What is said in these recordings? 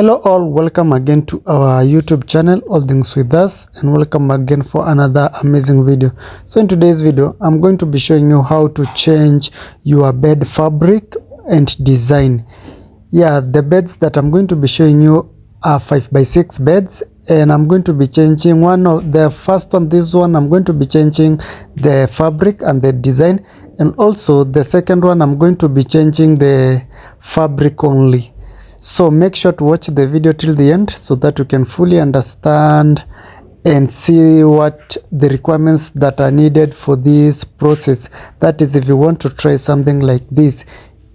Hello all, welcome again to our YouTube channel All Things With Us, and welcome again for another amazing video. So in today's video I'm going to be showing you how to change your bed fabric and design. The beds that I'm going to be showing you are 5x6 beds, and I'm going to be changing one of the first on this one. I'm going to be changing the fabric and the design, and also the second one I'm going to be changing the fabric only. So make sure to watch the video till the end so that you can fully understand and see what the requirements that are needed for this process. That is, if you want to try something like this.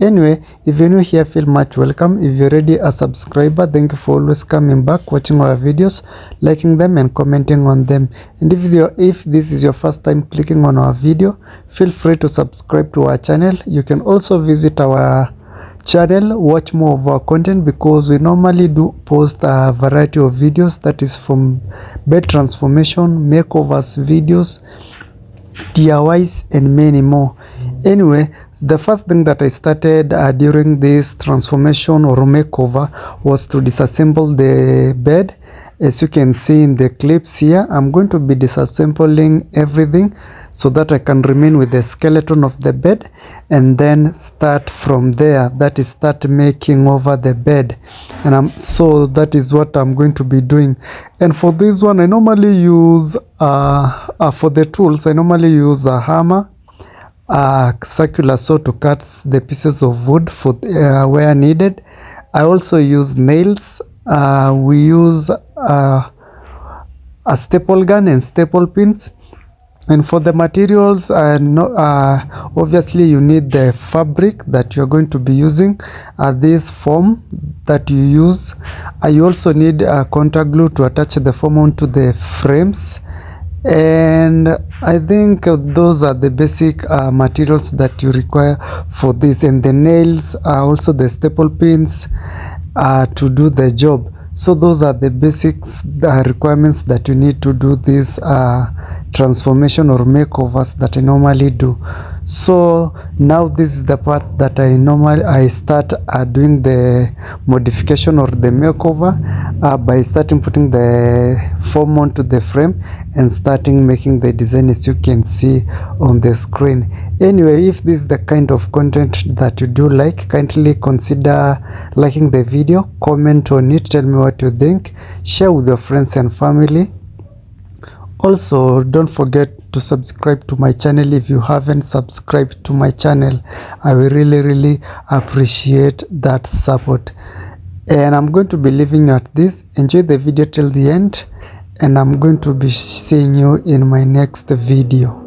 Anyway, if you're new here, feel much welcome. If you're already a subscriber, thank you for always coming back, watching our videos, liking them and commenting on them. And if this is your first time clicking on our video, feel free to subscribe to our channel. You can also visit our channel, watch more of our content, because we normally do post a variety of videos, that is from bed transformation, makeovers videos, DIYs and many more. Anyway, the first thing that I started during this transformation or makeover was to disassemble the bed. As you can see in the clips here, I'm going to be disassembling everything so that I can remain with the skeleton of the bed, and then start from there, that is, start making over the bed. And so that is what I'm going to be doing. And for this one, I normally use for the tools, I normally use a hammer, a circular saw to cut the pieces of wood for where needed. I also use nails. We use a staple gun and staple pins. And for the materials, obviously you need the fabric that you're going to be using, this foam that you use. You also need contact glue to attach the foam onto the frames. And I think those are the basic materials that you require for this. And the nails, also the staple pins to do the job. So those are the basics, the requirements that you need to do this transformation or makeovers that I normally do. So now this is the part that I start doing the modification or the makeover by starting putting the foam onto the frame and starting making the design, as you can see on the screen. Anyway, if this is the kind of content that you do like, kindly consider liking the video, comment on it, tell me what you think, share with your friends and family. Also, don't forget to subscribe to my channel if you haven't subscribed to my channel. I will really appreciate that support. And I'm going to be leaving you at this. Enjoy the video till the end, and I'm going to be seeing you in my next video.